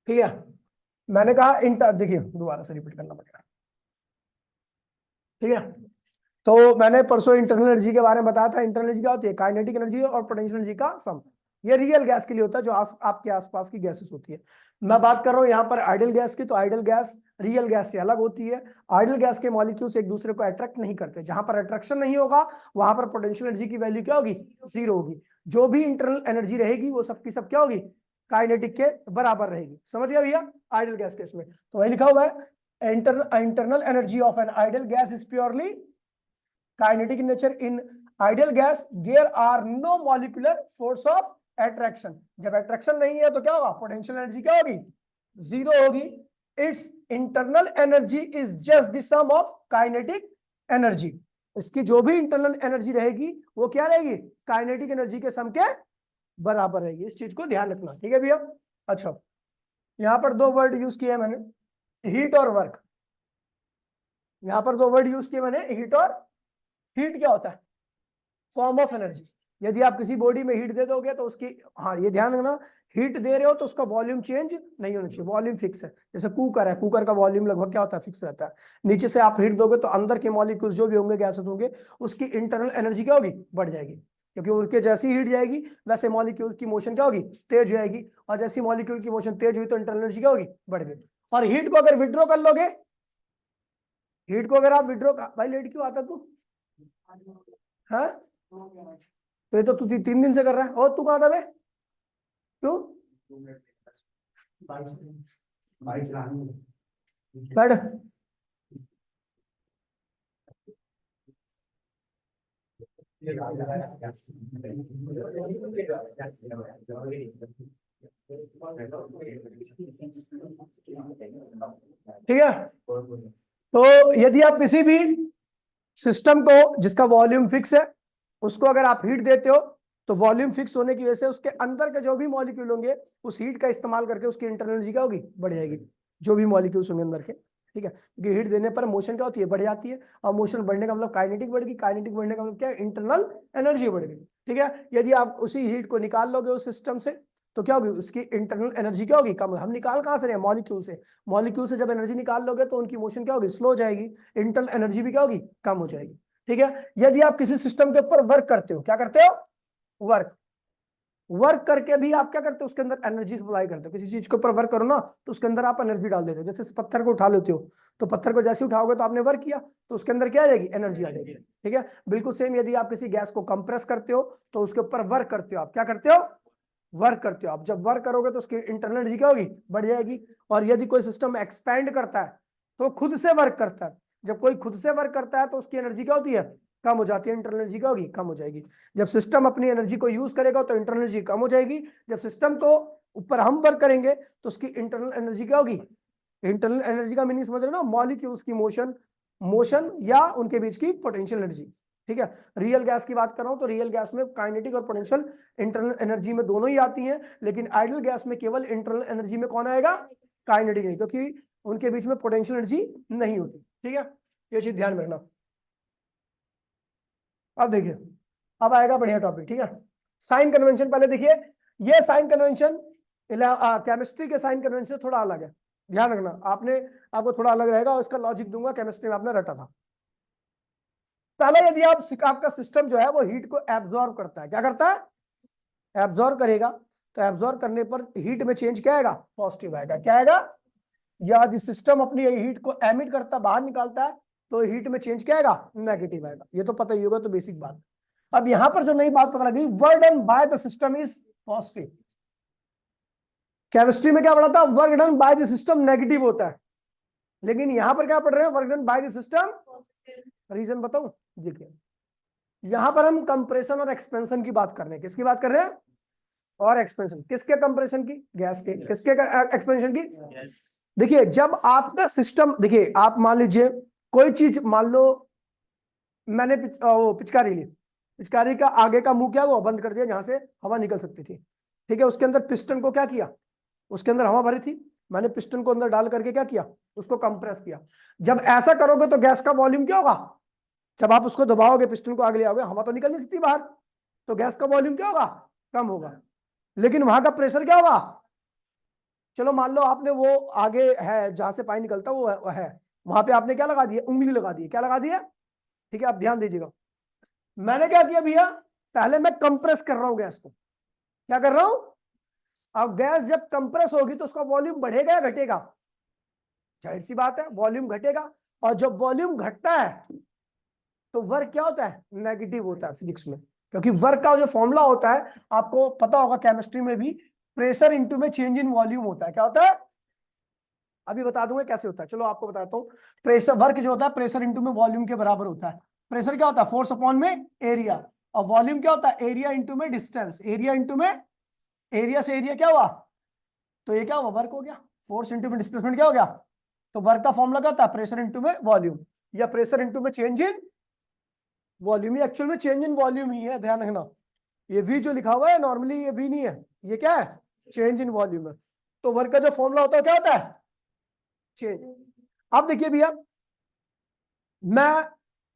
ठीक है, मैंने कहा इंटर, देखिए दोबारा से रिपीट करना पड़ेगा। ठीक है, तो मैंने परसों इंटरनल एनर्जी के बारे में बताया था। इंटरनल एनर्जी क्या होती है? काइनेटिक एनर्जी और पोटेंशियल एनर्जी का सम। ये रियल गैस के लिए होता है, जो आपके आसपास की गैसेस होती है। मैं बात कर रहा हूं यहाँ पर आइडियल गैस की, तो आइडियल गैस रियल गैस से अलग होती है। आइडियल गैस के मॉलिक्यूल्स एक दूसरे को अट्रैक्ट नहीं करते। जहां पर अट्रैक्शन नहीं होगा वहां पर पोटेंशियल एनर्जी की वैल्यू क्या होगी? जीरो होगी। जो भी इंटरनल एनर्जी रहेगी वो सबकी सब क्या होगी? काइनेटिक के बराबर रहेगी। समझ गया भैया? आइडियल गैस केस में तो वही लिखा हुआ है, internal energy of an ideal gas is purely kinetic in nature. In ideal gas there are no molecular force of attraction. जब attraction नहीं है तो क्या होगा? पोटेंशियल एनर्जी क्या होगी? जीरो होगी। It's internal energy is just the sum of kinetic energy. इसकी जो भी इंटरनल एनर्जी रहेगी वो क्या रहेगी? काइनेटिक एनर्जी के सम के बराबर रहेगी। इस चीज को ध्यान रखना। ठीक है भैया? अच्छा, यहां पर दो वर्ड यूज किए मैंने, हीट और वर्क। यहां पर दो वर्ड यूज किए मैंने, हीट और, हीट क्या होता है? Form of energy. यदि आप किसी बॉडी में हीट दे दोगे तो उसकी, हाँ ये ध्यान रखना, हीट दे रहे हो तो उसका वॉल्यूम चेंज नहीं होना चाहिए, वॉल्यूम फिक्स है। जैसे कुकर है, कुकर का वॉल्यूम लगभग क्या होता है? फिक्स रहता है। नीचे से आप हीट दोगे तो अंदर के मॉलिक्यूल्स जो भी होंगे, गैसेस होंगे, उसकी इंटरनल एनर्जी क्या होगी? बढ़ जाएगी, क्योंकि उनके जैसी हीट जाएगी वैसे मॉलिक्यूल की मोशन क्या होगी? तेज हो जाएगी। और जैसी मॉलिक्यूल की मोशन तेज हुई तो इंटरनल एनर्जी क्या होगी? बढ़ गई। और हीट को अगर विड्रॉ कर लोगे, हीट को अगर आप विड्रॉ, भाई लेट क्यों आता तू? हाँ, तो ये तो तू 3 दिन से कर रहा है। और तू कहा था बे? क्यों? बैठ। ठीक है, तो यदि आप किसी भी सिस्टम को जिसका वॉल्यूम फिक्स है उसको अगर आप हीट देते हो तो वॉल्यूम फिक्स होने की वजह से उसके अंदर के जो भी मॉलिक्यूल होंगे उस हीट का इस्तेमाल करके उसकी इंटरनल एनर्जी क्या होगी? बढ़ जाएगी। जो भी मॉलिक्यूल्स होंगे अंदर के, ठीक है, क्योंकि हीट देने पर मोशन क्या होती है? बढ़ जाती है। और मोशन बढ़ने का मतलब काइनेटिक बढ़ गई, काइनेटिक बढ़ने का मतलब क्या? इंटरनल एनर्जी बढ़ गई। ठीक है, यदि आप उसी हीट को निकाल लोगे उस सिस्टम से तो क्या होगी? उसकी इंटरनल एनर्जी क्या होगी? कम। हम निकाल कहां से रहे हैं? मॉलिक्यूल से। मॉलिक्यूल से जब एनर्जी निकाल लोगे तो उनकी मोशन क्या होगी? स्लो हो जाएगी, इंटरनल एनर्जी भी क्या होगी? कम हो जाएगी। ठीक है, यदि आप किसी सिस्टम के ऊपर वर्क करते हो, क्या करते हो? वर्क। वर्क करके भी आप क्या करते हो? उसके अंदर एनर्जी सप्लाई करते हो। किसी चीज के ऊपर वर्क करो ना तो उसके अंदर आप एनर्जी डाल देते हो। जैसे पत्थर को उठा लेते हो, तो पत्थर को जैसे उठाओगे तो आपने वर्क किया तो उसके अंदर क्या आ जाएगी? एनर्जी आ जाएगी। ठीक है, बिल्कुल सेम यदि आप किसी गैस को कंप्रेस करते हो तो उसके ऊपर वर्क करते हो। आप क्या करते हो? वर्क करते हो। आप जब वर्क करोगे तो उसकी इंटरनल एनर्जी क्या होगी? बढ़ जाएगी। और यदि कोई सिस्टम एक्सपैंड करता है तो खुद से वर्क करता है। जब कोई खुद से वर्क करता है तो उसकी एनर्जी क्या होती है? कम हो जाती है। इंटरनल एनर्जी क्या होगी? कम हो जाएगी। जब सिस्टम अपनी एनर्जी को यूज करेगा तो इंटरनल एनर्जी कम हो जाएगी। जब सिस्टम को ऊपर हम वर्क करेंगे तो उसकी इंटरनल एनर्जी क्या होगी? इंटरनल एनर्जी का मीनिंग समझ रहे हो ना? मॉलिक्यूल्स की मोशन, मोशन या उनके बीच की पोटेंशियल एनर्जी। ठीक है, रियल गैस की बात कर रहा हूं तो रियल गैस में काइनेटिक और पोटेंशियल इंटरनल एनर्जी में दोनों ही आती हैं, लेकिन आइडियल गैस में केवल इंटरनल एनर्जी में कौन आएगा? काइनेटिक नहीं, क्योंकि उनके बीच में पोटेंशियल एनर्जी नहीं होती। ठीक है, ये चीज ध्यान में रखना। अब देखिए, अब आएगा बढ़िया टॉपिक। ठीक है, साइन कन्वेंशन पहले देखिए। ये साइन कन्वेंशन केमिस्ट्री के साइन कन्वेंशन से थोड़ा अलग है, ध्यान रखना। आपको थोड़ा अलग रहेगा और इसका लॉजिक दूंगा, केमिस्ट्री में आपने रटा था। पहले यदि आपका सिस्टम जो है वो हीट को एब्जॉर्ब करता है, क्या करता है? एब्जॉर्ब करेगा। तो एब्जॉर्ब करने पर हीट में चेंज क्या आएगा? पॉजिटिव आएगा। क्या आएगा? यदि सिस्टम अपनी हीट को एमिट करता, बाहर निकालता है, तो हीट में चेंज क्या आएगा? नेगेटिव आएगा। ये तो पता ही होगा, तो बेसिक बात। अब यहां पर जो नई बात पता लगी, work done by the system is positive. Chemistry में क्या पढ़ा था? Work done by the system negative होता है, लेकिन यहां पर क्या पढ़ रहे हैं? Work done by the system. Reason बताऊं? देखिए, यहां पर हम कंप्रेशन और एक्सपेंशन की बात कर रहे हैं। किसकी बात कर रहे हैं? और एक्सपेंशन किसके? कंप्रेशन की, गैस के। किसके? एक्सपेंशन की। देखिए, जब आपका सिस्टम, देखिए आप मान लीजिए कोई चीज, मान लो मैंने वो पिचकारी ली, पिचकारी का आगे का मुंह क्या हुआ? बंद कर दिया, जहां से हवा निकल सकती थी। ठीक है, उसके अंदर पिस्टन को क्या किया? उसके अंदर हवा भरी थी, मैंने पिस्टन को अंदर डाल करके क्या किया? उसको कंप्रेस किया। जब ऐसा करोगे तो गैस का वॉल्यूम क्या होगा? जब आप उसको दबाओगे, पिस्टन को आगे ले आओगे, हवा तो निकल नहीं सकती बाहर, तो गैस का वॉल्यूम क्या होगा? कम होगा। लेकिन वहां का प्रेशर क्या होगा? चलो मान लो आपने वो आगे है जहां से पानी निकलता वो है, वहां पे आपने क्या लगा दिया, उंगली लगा दी, क्या लगा दिया, ठीक है। आप ध्यान दीजिएगा, मैंने क्या किया भैया, पहले मैं कंप्रेस कर रहा हूं गैस को, क्या कर रहा हूं। अब गैस जब कंप्रेस होगी तो उसका वॉल्यूम बढ़ेगा या घटेगा, जाहिर सी बात है वॉल्यूम घटेगा। और जब वॉल्यूम घटता है तो वर्क क्या होता है, नेगेटिव होता है फिजिक्स में, क्योंकि वर्क का जो फॉर्मूला होता है आपको पता होगा केमिस्ट्री में भी, प्रेशर इंटू में चेंज इन वॉल्यूम होता है, क्या होता है, अभी बता दूंगा कैसे होता है, चलो आपको बताता हूँ। प्रेशर वर्क जो होता है प्रेशर इंटू में वॉल्यूम के बराबर होता है। प्रेशर क्या होता है, फोर्स अपॉन में एरिया, और वॉल्यूम क्या होता है, एरिया इंटू में डिस्टेंस, एरिया इंटू में, एरिया से एरिया क्या हुआ, तो ये क्या हुआ, वर्क हो गया। फोर्स इंटू में डिस्प्लेसमेंट क्या हो गया, तो वर्क का फॉर्मूला क्या होता है, प्रेशर इंटू में वॉल्यूम, या प्रेशर इंटू में चेंज इन वॉल्यूम। ये एक्चुअल में चेंज इन वॉल्यूम ही है, ध्यान रखना। ये वी जो लिखा हुआ है नॉर्मली ये वी नहीं है, ये क्या है, चेंज इन वॉल्यूम है। तो वर्क का जो फॉर्मूला होता है क्या होता है, चेंज। अब देखिए भैया, मैं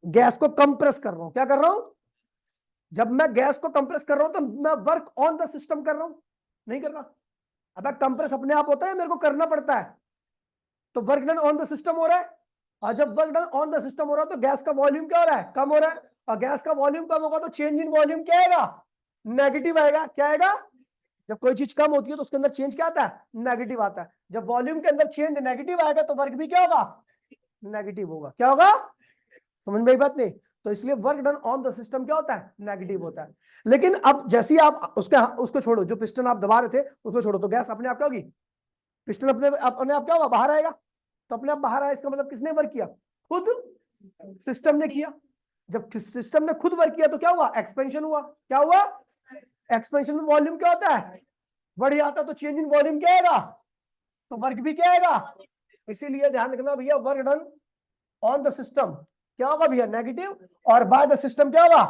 गैस को कंप्रेस कर रहा हूं, क्या कर रहा हूं, जब मैं गैस को कंप्रेस कर रहा हूं तो मैं वर्क ऑन द सिस्टम कर रहा हूं, नहीं कर रहा। अब कंप्रेस अपने आप होता है, मेरे को करना पड़ता है, तो work done on the system हो रहा है। और जब work done on the system हो रहा है तो गैस का वॉल्यूम क्या हो रहा है, कम हो रहा है। और गैस का वॉल्यूम कम होगा तो चेंज इन वॉल्यूम क्या आएगा, नेगेटिव आएगा। क्या आएगा, जब कोई चीज कम होती है तो उसके अंदर चेंज क्या आता है, नेगेटिव आता है। जब वॉल्यूम के अंदर चेंज नेगेटिव आएगा तो वर्क भी क्या होगा, नेगेटिव होगा। क्या होगा, समझ में आई बात नहीं। तो इसलिए work done on the system क्या होता है, नेगेटिव होता है। लेकिन अब जैसे ही आप उसको छोड़ो, जो पिस्टन आप दबा रहे थे उसको छोड़ो, तो गैस अपने आप क्या होगी, पिस्टन अपने आप क्या होगा, बाहर आएगा। तो अपने आप बाहर आया, इसका मतलब किसने वर्क किया, खुद सिस्टम ने किया। जब सिस्टम ने खुद वर्क किया तो क्या हुआ, एक्सपेंशन हुआ। क्या हुआ, एक्सपेंशन में वॉल्यूम क्या होता है, बढ़ जाता, तो चेंज इन वॉल्यूम क्या आएगा, तो वर्क भी क्या आएगा। इसीलिए ध्यान रखना भैया, work done on the system क्या होगा भैया, नेगेटिव। और बाय द सिस्टम क्या होगा,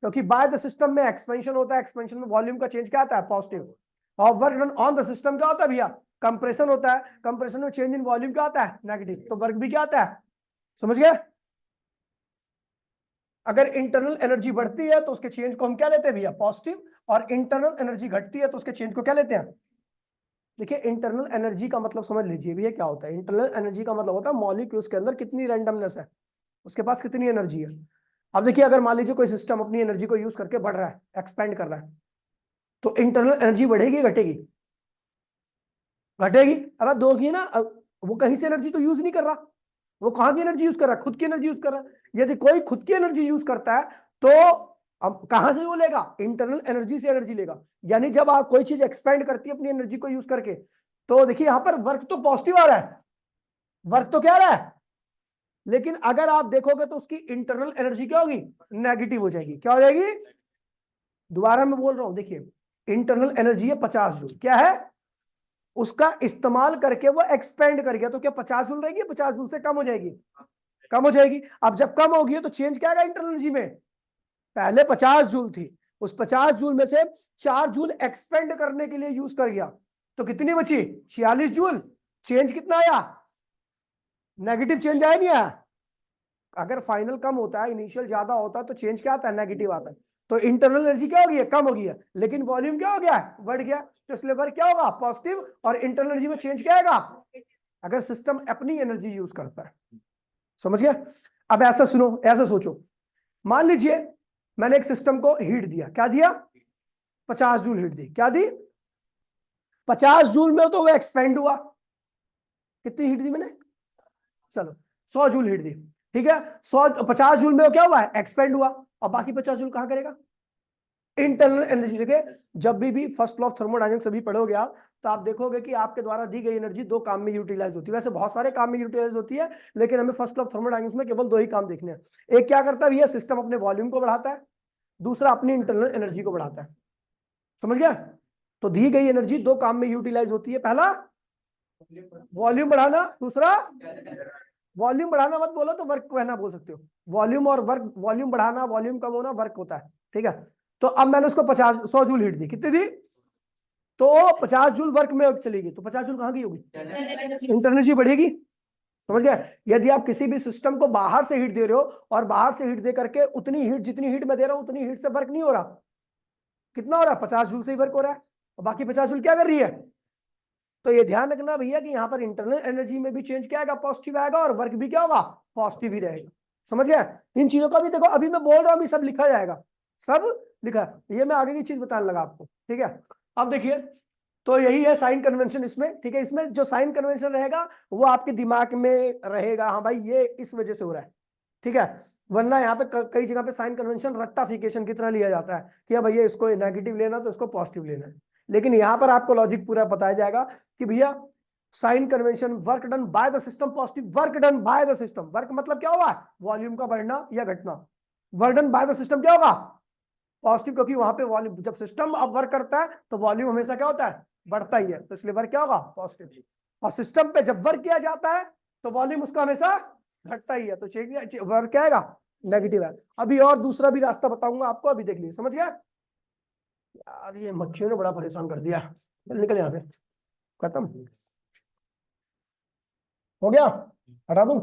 क्योंकि बाय द सिस्टम में एक्सपेंशन होता है, एक्सपेंशन में वॉल्यूम का चेंज क्या आता है, पॉजिटिव। और work done on the system क्या होता है भैया, कंप्रेशन होता है, कंप्रेशन में चेंज इन वॉल्यूम क्या आता है, नेगेटिव, तो वर्क भी क्या आता है। समझ गए। अगर इंटरनल एनर्जी बढ़ती है तो उसके चेंज को हम क्या लेते हैं भैया, पॉजिटिव। और इंटरनल एनर्जी घटती है तो उसके चेंज को क्या लेते हैं। देखिए इंटरनल एनर्जी का मतलब समझ लीजिए भैया क्या होता है। इंटरनल एनर्जी का मतलब होता है मॉलिक्यूल्स के अंदर कितनी रैंडमनेस है, उसके पास कितनी एनर्जी है। अब देखिए अगर मान लीजिए कोई सिस्टम अपनी एनर्जी को यूज करके बढ़ रहा है, एक्सपेंड कर रहा है, तो इंटरनल एनर्जी बढ़ेगी घटेगी, घटेगी। अब दो की ना, वो कहीं से एनर्जी तो यूज नहीं कर रहा, वो कहां की एनर्जी यूज कर रहा है, खुद की एनर्जी यूज कर रहा है। यदि कोई खुद की एनर्जी यूज करता है तो अब कहां से वो लेगा, इंटरनल एनर्जी से एनर्जी लेगा। यानी जब आप कोई चीज एक्सपेंड करती है अपनी एनर्जी को यूज करके, तो देखिए यहां पर वर्क तो पॉजिटिव आ रहा है, वर्क तो क्या आ रहा है, लेकिन अगर आप देखोगे तो उसकी इंटरनल एनर्जी क्या होगी, नेगेटिव हो जाएगी। क्या हो जाएगी, दोबारा मैं बोल रहा हूं, देखिए इंटरनल एनर्जी है 50 जूल, क्या है, उसका इस्तेमाल करके वो एक्सपेंड कर गया, तो क्या 50 जूल रहेगी, 50 जूल से कम हो जाएगी, कम हो जाएगी। अब जब कम होगी तो चेंज क्या आएगा इंटरनल एनर्जी में, पहले 50 जूल थी, उस 50 जूल में से 4 जूल एक्सपेंड करने के लिए यूज कर गया, तो कितनी बची, 46 जूल। चेंज कितना आया, नेगेटिव चेंज आया नहीं आया। अगर फाइनल कम होता है, इनिशियल ज्यादा होता है, तो चेंज क्या आता है, नेगेटिव आता है। तो इंटरनल एनर्जी क्या हो गई है, कम हो गई है, लेकिन वॉल्यूम क्या हो गया है, बढ़ गया। तो इसलिए वर्क क्या होगा, पॉजिटिव। और इंटरनल एनर्जी में चेंज क्या आएगा, अगर सिस्टम अपनी एनर्जी यूज करता है। समझ गया। अब ऐसा सुनो, ऐसा सोचो, मान लीजिए मैंने एक सिस्टम को हीट दिया, क्या दिया, 50 जूल हीट दी, क्या दी, 50 जूल में तो वो एक्सपेंड हुआ, कितनी हीट दी मैंने, चलो 100 जूल हीट दी, ठीक है। 50 जूल में वो क्या हुआ है, एक्सपेंड हुआ, और बाकी 50 जूल कहां करेगा, इंटरनल एनर्जी। देखिए जब भी फर्स्ट लॉ ऑफ थर्मोडायनेमिक्स अभी पढ़ोगे आप, तो आप देखोगे कि आपके द्वारा दी गई एनर्जी दो काम में यूटिलाइज होती है। वैसे बहुत सारे काम में यूटिलाइज होती है, लेकिन हमें फर्स्ट लॉ ऑफ थर्मोडायनेमिक्स में केवल दो ही काम देखने हैं। एक क्या करता है भैया, सिस्टम अपने वॉल्यूम को बढ़ाता है, दूसरा अपनी इंटरनल एनर्जी को बढ़ाता है। समझ गया। तो दी गई एनर्जी दो काम में यूटिलाइज होती है, पहला वॉल्यूम बढ़ाना, दूसरा वॉल्यूम बढ़ाना मत बोलो तो वर्क कहना बोल सकते हो। वॉल्यूम और वर्क, वॉल्यूम बढ़ाना वॉल्यूम कम होना वर्क होता है, ठीक है। तो अब मैंने उसको 100 जूल हीट दी, कितनी दी, तो 50 जूल वर्क में चली गई, तो 50 जूल कहां की होगी, इंटरनल एनर्जी बढ़ेगी। समझ गए। यदि आप किसी भी सिस्टम को बाहर से हीट दे रहे हो, और बाहर से हीट दे करके उतनी हीट, जितनी हीट मैं दे रहा हूं उतनी हीट से वर्क नहीं हो रहा, कितना हो रहा है, 50 जूल से ही वर्क हो रहा है, और बाकी 50 जूल क्या कर रही है, तो ये ध्यान रखना भैया कि यहाँ पर इंटरनल एनर्जी में भी चेंज क्या आएगा, पॉजिटिव आएगा, और वर्क भी क्या होगा, पॉजिटिव ही रहेगा। समझ गया? इन चीजों का भी देखो, अभी मैं बोल रहा हूँ, अभी सब लिखा जाएगा, सब लिखा। ये मैं आगे की चीज बताने लगा आपको, ठीक है? अब देखिए, तो यही है साइन कन्वेंशन इसमें, ठीक है? इसमें जो साइन कन्वेंशन रहेगा वो आपके दिमाग में रहेगा, हाँ भाई ये इस वजह से हो रहा है, ठीक है? वरना यहाँ पे कई जगह पे साइन कन्वेंशन रट्टाफिकेशन की तरह लिया जाता है कि हाँ भैया इसको नेगेटिव लेना तो इसको पॉजिटिव लेना है। लेकिन यहाँ पर आपको लॉजिक पूरा बताया जाएगा कि भैया sign convention, work done by the system positive, work done by the system, work मतलब क्या होगा, वॉल्यूम का बढ़ना या घटना। Work done by the system क्या होगा, पॉजिटिव, क्योंकि वहां पे वॉल्यूम, जब सिस्टम अब वर्क करता है तो वॉल्यूम हमेशा क्या होता है, बढ़ता ही है, तो इसलिए वर्क क्या होगा, पॉजिटिव। और सिस्टम पे जब वर्क किया जाता है तो वॉल्यूम उसका हमेशा घटता ही है, तो वर्क क्या आएगा, नेगेटिव है। अभी और दूसरा भी रास्ता बताऊंगा आपको, अभी देख लीजिए, समझ गया? यार ये मक्खियों ने बड़ा परेशान कर दिया, चल निकल यहाँ से, खत्म हो गया, हटा दूं?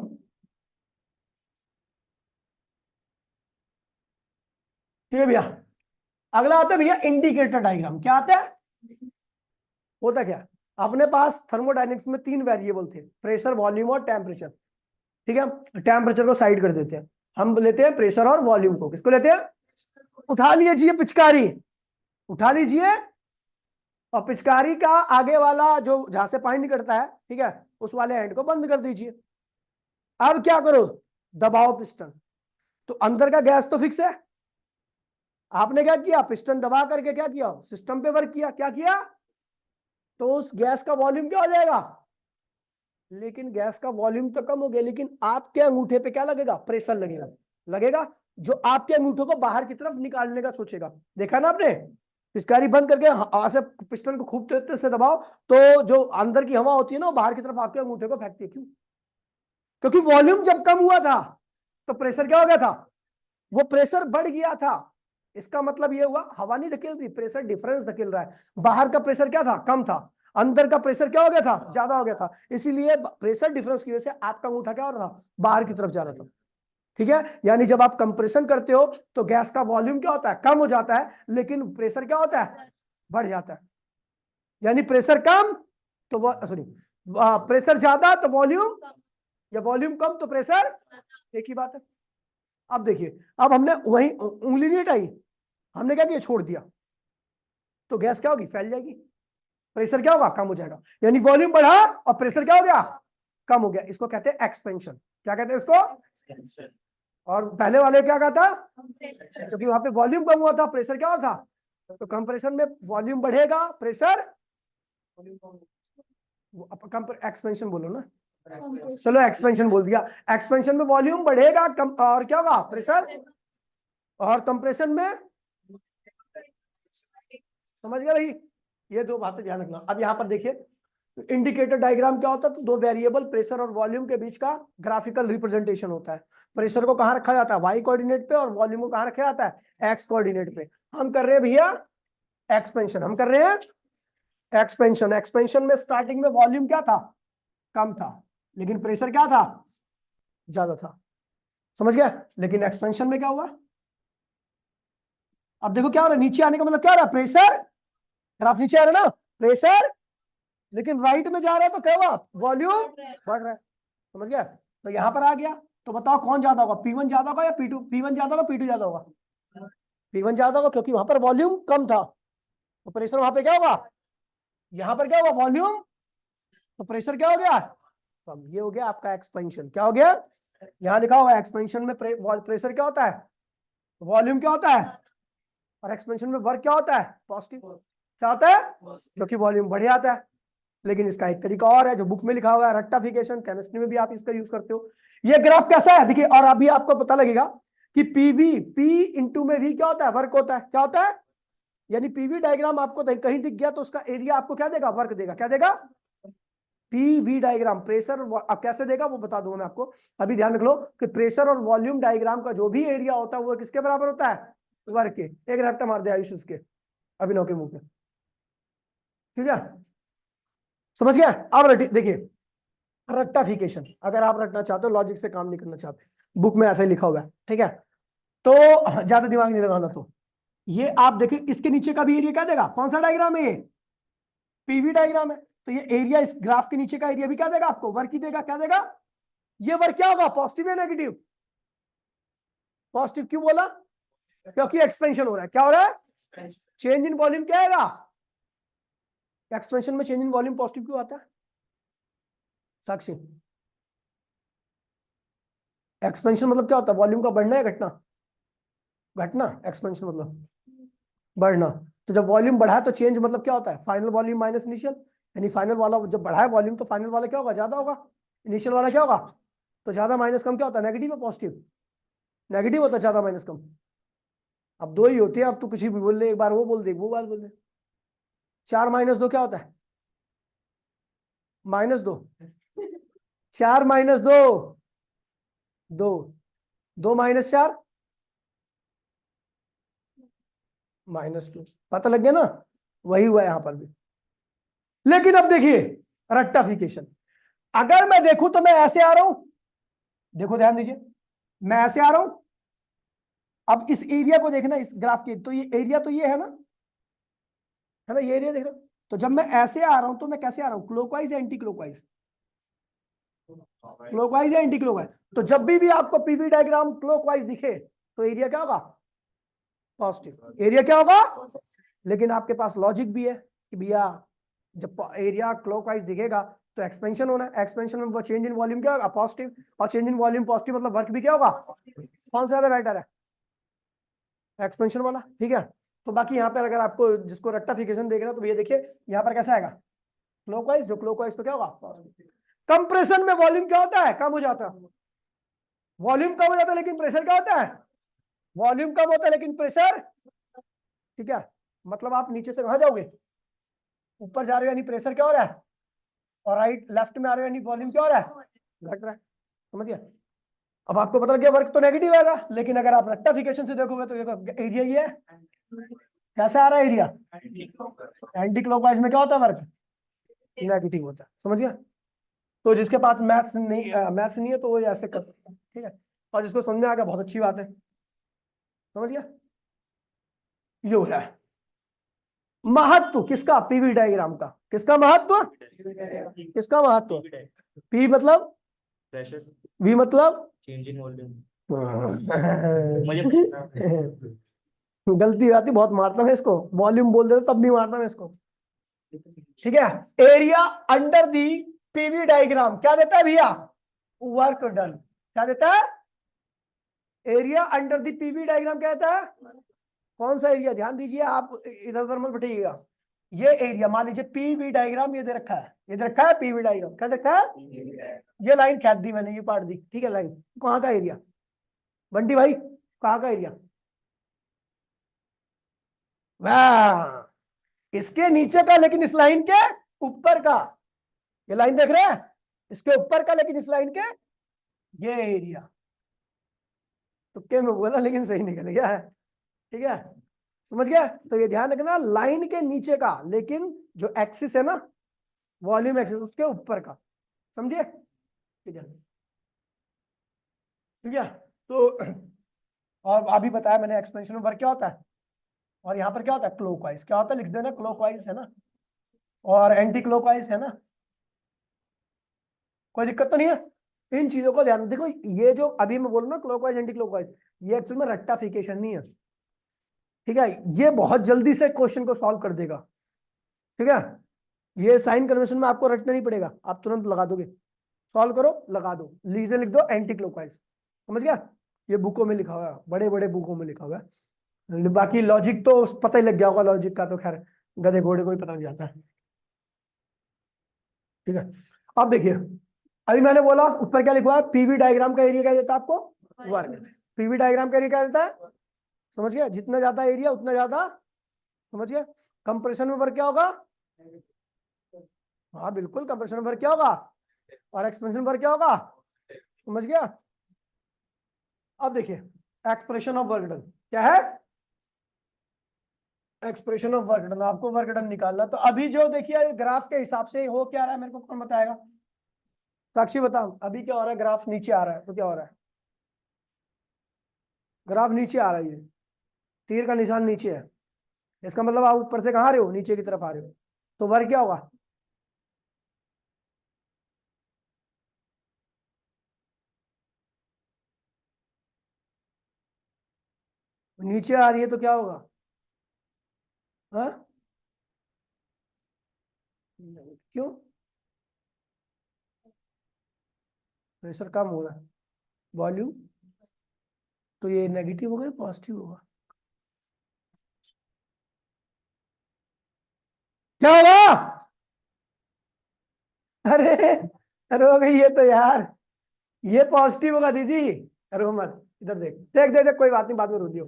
ठीक है भैया, अगला आता है भैया इंडिकेटर डायग्राम। क्या आता है, होता क्या, अपने पास थर्मोडायनेमिक्स में 3 वेरिएबल थे, प्रेशर, वॉल्यूम और टेम्परेचर, ठीक है? टेम्परेचर को साइड कर देते हैं, हम लेते हैं प्रेशर और वॉल्यूम को। किसको लेते हैं, उठा लीजिए पिचकारी, उठा लीजिए, और पिचकारी का आगे वाला जो जहां से पानी निकलता है, ठीक है, उस वाले एंड को बंद कर दीजिए। अब क्या करो, दबाओ पिस्टन, तो अंदर का गैस तो फिक्स है, आपने क्या किया, पिस्टन दबा करके क्या किया, सिस्टम पे वर्क किया, क्या किया, तो उस गैस का वॉल्यूम क्या हो जाएगा, लेकिन गैस का वॉल्यूम तो कम हो गया, लेकिन आपके अंगूठे पे क्या लगेगा, प्रेशर लगेगा, लगेगा, जो आपके अंगूठे को बाहर की तरफ निकालने का सोचेगा। देखा ना आपने, पिचकारी बंद करके ऐसे पिस्टन को खूब तेज से दबाओ, तो जो अंदर की हवा होती है ना वो बाहर की तरफ आपके अंगूठे को फेंकती है। क्यों? क्योंकि वॉल्यूम जब कम हुआ था तो प्रेशर क्या हो गया था, वो प्रेशर बढ़ गया था। इसका मतलब ये हुआ हवा नहीं धकेल रही, प्रेशर डिफरेंस धकेल रहा है। बाहर का प्रेशर क्या था, कम था, अंदर का प्रेशर क्या हो गया था, ज्यादा हो गया था, इसीलिए प्रेशर डिफरेंस की वजह से आपका अंगूठा क्या हो रहा था, बाहर की तरफ जा रहा था। ठीक है, यानी जब आप कंप्रेशन करते हो तो गैस का वॉल्यूम क्या होता है, कम हो जाता है, लेकिन प्रेशर क्या होता है, बढ़ जाता है। यानी प्रेशर कम तो सॉरी, प्रेशर ज्यादा तो वॉल्यूम, या वॉल्यूम कम तो प्रेशर, एक ही बात है। अब देखिए, अब हमने वही उंगली नहीं हटाई, हमने क्या किया, छोड़ दिया, तो गैस क्या होगी, फैल जाएगी, प्रेशर क्या होगा, कम हो जाएगा। यानी वॉल्यूम बढ़ा और प्रेशर क्या हो गया, कम हो गया। इसको कहते हैं एक्सपेंशन। क्या कहते हैं इसको, और पहले वाले क्या कहा था, क्योंकि वहां पे वॉल्यूम कम हुआ था, प्रेशर क्या हुआ था, तो कंप्रेशन में वॉल्यूम बढ़ेगा, प्रेशर, एक्सपेंशन बोलो ना, चलो एक्सपेंशन बोल दिया। एक्सपेंशन में वॉल्यूम बढ़ेगा, कम, और क्या होगा, प्रेशर, और कंप्रेशन में, समझ गए भाई? ये 2 बातें ध्यान रखना। अब यहाँ पर देखिए, इंडिकेटर डायग्राम क्या होता है, तो 2 वेरिएबल प्रेशर और वॉल्यूम के बीच का ग्राफिकल रिप्रेजेंटेशन होता है। प्रेशर को कहाँ रखा जाता है, वाई कोऑर्डिनेट पे, और वॉल्यूम को कहाँ रखा जाता है, एक्स कोऑर्डिनेट पे। हम कर रहे हैं भैया एक्सपेंशन, हम कर रहे हैं एक्सपेंशन। एक्सपेंशन में स्टार्टिंग में वॉल्यूम क्या था, कम था, लेकिन प्रेशर क्या था, ज्यादा था, समझ गया? लेकिन एक्सपेंशन में क्या हुआ, अब देखो क्या हो रहा है, नीचे आने का मतलब क्या हो रहा है, प्रेशर, ग्राफ नीचे आ रहा है ना, प्रेशर, लेकिन राइट में जा रहा है तो क्या हुआ, वॉल्यूम बढ़ रहा है, समझ गया? तो यहां पर आ गया, तो बताओ कौन ज्यादा होगा, P1 ज्यादा होगा या P2, P1 ज्यादा होगा, P2 ज्यादा होगा, P1 ज्यादा होगा, क्योंकि वहां पर वॉल्यूम कम था, तो प्रेशर वहां पे क्या होगा, यहां पर क्या होगा, वॉल्यूम, तो प्रेशर क्या हो गया, तो ये हो गया आपका एक्सपेंशन। क्या हो गया, यहां लिखा होगा एक्सपेंशन में प्रेशर क्या होता है, वॉल्यूम क्या होता है, और एक्सपेंशन में वर्क क्या होता है, पॉजिटिव। क्या होता है, क्योंकि वॉल्यूम बढ़ जाता है। लेकिन इसका एक तरीका और है जो बुक में लिखा हुआ है, रट्टाफिकेशन, केमिस्ट्री में भी आप इसका यूज करते हो। ये ग्राफ कैसा है देखिए, और अभी आपको पता लगेगा कि पीवी, पी इंटू में भी क्या होता है, वर्क होता है। क्या होता है, यानी पीवी डायग्राम आपको कहीं दिख गया तो उसका एरिया आपको क्या देगा, वर्क देगा। क्या देगा, पीवी डायग्राम, प्रेशर, अब कैसे देगा वो बता दूंगा मैं आपको। अभी ध्यान रख लो कि प्रेशर और वॉल्यूम डायग्राम का जो भी एरिया होता है वो किसके बराबर होता है, वर्क के। एक रट्टा मार दे आयुष उसके, अभिनव के मुंह पे, ठीक है, समझ गया? अब देखिए रट्टाफिकेशन, अगर आप रटना चाहते हो, लॉजिक से काम नहीं करना चाहते, बुक में ऐसा ही लिखा हुआ है, ठीक है, तो ज्यादा दिमाग नहीं लगाना। तो ये आप देखिए, इसके नीचे का भी एरिया क्या देगा, कौन सा डायग्राम है ये, पीवी डायग्राम है। तो ये एरिया इस ग्राफ के नीचे का एरिया भी क्या देगा आपको, वर्क ही देगा। क्या देगा, ये वर्क क्या होगा, पॉजिटिव या नेगेटिव, पॉजिटिव। क्यों बोला, क्योंकि एक्सपेंशन हो रहा है। क्या हो रहा है, चेंज इन वॉल्यूम क्या आएगा, एक्सपेंशन में चेंज इन वॉल्यूम पॉजिटिव क्यों आता है साक्षी, एक्सपेंशन मतलब क्या होता है, वॉल्यूम का बढ़ना या घटना, घटना, एक्सपेंशन मतलब बढ़ना। तो जब वॉल्यूम बढ़ा है तो चेंज मतलब क्या होता है, फाइनल वॉल्यूम माइनस इनिशियल, यानी फाइनल वाला जब बढ़ा है वॉल्यूम तो फाइनल वाला क्या होगा, ज्यादा होगा, इनिशियल वाला क्या होगा, तो ज्यादा माइनस कम क्या होता है, नेगेटिव या पॉजिटिव, नेगेटिव होता है ज्यादा माइनस कम। अब दो ही होते हैं, अब तो कुछ भी बोल ले, एक बार वो बोल दे, वो बात बोल दे। 4 - 2 क्या होता है, -2, 4 - 2 2, 2 - 4 -2, पता लग गया ना, वही हुआ यहां पर भी। लेकिन अब देखिए रेक्टिफिकेशन, अगर मैं देखूं तो मैं ऐसे आ रहा हूं, देखो ध्यान दीजिए, मैं ऐसे आ रहा हूं, अब इस एरिया को देखना, इस ग्राफ के, तो ये एरिया तो ये है ना, ये एरिया देख रहे हो। तो जब मैं ऐसे आ रहा हूं तो मैं कैसे आ रहा हूं, क्लॉकवाइज या एंटी क्लॉकवाइज, क्लॉकवाइज या एंटी क्लॉकवाइज। तो जब भी आपको पीवी डायग्राम क्लॉकवाइज दिखे तो एरिया क्या होगा, पॉजिटिव, एरिया क्या होगा। लेकिन आपके पास लॉजिक भी है कि भैया जब एरिया क्लॉकवाइज दिखेगा तो एक्सपेंशन होना है, एक्सपेंशन में वो चेंज इन वॉल्यूम क्या होगा, पॉजिटिव, और चेंज इन वॉल्यूम पॉजिटिव मतलब वर्क भी क्या होगा, कौन सा ज्यादा बेटर है, एक्सपेंशन वाला। ठीक है, तो बाकी यहाँ पर अगर आपको जिसको रेक्टिफिकेशन देख रहे हो तो ये देखिए यहाँ पर कैसा आएगा, क्लॉकवाइज, जो क्लॉकवाइज तो क्या होगा पॉजिटिव। कंप्रेशन में वॉल्यूम क्या होता है, कम हो जाता है, वॉल्यूम कम हो जाता है लेकिन प्रेशर क्या होता है, वॉल्यूम कम होता है लेकिन प्रेशर, ठीक है, मतलब आप नीचे से कहां जाओगे, ऊपर जा रहे हो यानी प्रेशर क्या हो रहा है, और राइट लेफ्ट में आ रहे हो यानी वॉल्यूम क्या हो रहा है, घट रहा है। समझ गया, अब आपको पता लग गया वर्क तो नेगेटिव आएगा, लेकिन अगर आप रेक्टिफिकेशन से देखोगे तो ये एरिया ये है, कैसा आ रहा है एरिया, एंटी क्लॉकवाइज में क्या होता है वर्क, नेगेटिव होता है। समझ गया, तो जिसके पास मैथ्स नहीं है तो वो ऐसे कर सकता है, ठीक है, और जिसको समझ में आ गया बहुत अच्छी बात है। समझ गया, ये हो रहा है महत्व किसका, पीवी डायग्राम का, किसका महत्व, किसका महत्व, पी मतलब प्रेशर, वी मतलब चेंज इन वॉल्यूम। गलती आती बहुत, मारता मैं इसको, वॉल्यूम बोल देता तब भी मारता मैं इसको। ठीक है, area under the PV diagram क्या देता है भैया, वर्क डन। क्या देता है, area under the PV diagram क्या देता है, कौन सा एरिया, ध्यान दीजिए आप इधर उधर मत बैठिएगा। ये एरिया मान लीजिए पीवी डायग्राम ये दे रखा है, ये दे रखा है पीवी डायग्राम, क्या दे रखा है, ये लाइन खींच दी मैंने, ये पाट दी, ठीक है, लाइन कहाँ का एरिया, बंटी भाई कहाँ का एरिया, वाह, इसके नीचे का लेकिन इस लाइन के ऊपर का, ये लाइन देख रहे हैं, इसके ऊपर का लेकिन इस लाइन के, ये एरिया, तुक्के में बोला लेकिन सही निकल गया है। ठीक है, समझ गया, तो ये ध्यान रखना लाइन के नीचे का लेकिन जो एक्सिस है ना, वॉल्यूम एक्सिस उसके ऊपर का, समझिए। ठीक है, ठीक है, तो और अभी बताया मैंने एक्सपेंशन में वर्क क्या होता है, और यहाँ पर क्या होता है क्लॉकवाइज, क्या होता है लिख देना, क्लॉकवाइज है ना, और एंटी क्लॉकवाइज है ना, कोई दिक्कत तो नहीं है। इन चीजों को ध्यान देखो, ये जो अभी मैं बोल रहा हूँ क्लॉकवाइज एंटी क्लॉकवाइज, ये एक्चुअल में रेक्टिफिकेशन नहीं है। ठीक है, ये बहुत जल्दी से क्वेश्चन को सॉल्व कर देगा। ठीक है, ये साइन कन्वेंशन में आपको रटना नहीं पड़ेगा, आप तुरंत लगा दोगे, सॉल्व करो लगा दो, लीजिए लिख दो एंटी क्लॉकवाइज, समझ गया, ये बुकों में लिखा हुआ है, बड़े बड़े बुकों में लिखा हुआ है। बाकी लॉजिक तो पता ही लग गया होगा, लॉजिक का तो खैर गधे घोड़े को ही पता नहीं जाता है। ठीक है, अब देखिए, अभी मैंने बोला ऊपर क्या लिखा है, पीवी डायग्राम का एरिया क्या देता है आपको, वर्क, पीवी डायग्राम का एरिया क्या देता है, समझ गया, जितना ज्यादा एरिया उतना ज्यादा, समझ गया, कंप्रेशन में वर्क क्या होगा, हाँ बिल्कुल, कंप्रेशन में वर्क क्या होगा, और एक्सपेंशन वर्क क्या होगा, समझ गया। अब देखिए एक्सप्रेशन ऑफ वर्क डन क्या है, एक्सप्रेशन ऑफ वर्क डन, आपको वर्क डन निकालना, तो अभी जो देखिए ग्राफ के हिसाब से हो क्या रहा है, मेरे को कौन बताएगा, साक्षी बताओ अभी क्या हो रहा है, ग्राफ नीचे आ रहा है तो क्या हो रहा है, ग्राफ नीचे आ रहा है, ये तीर का निशान नीचे है, इसका मतलब आप ऊपर से कहाँ आ रहे हो, नीचे की तरफ आ रहे हो, तो वर्क क्या होगा, नीचे आ रही है तो क्या होगा? हाँ, क्यों? प्रेशर कम हो रहा है, वॉल्यूम, तो ये नेगेटिव होगा या पॉजिटिव होगा? क्या होगा? अरे, अरे हो गई ये तो यार, ये पॉजिटिव होगा दीदी। अरे मत, इधर देख देख देख देख, कोई बात नहीं, बाद में रुक लियो।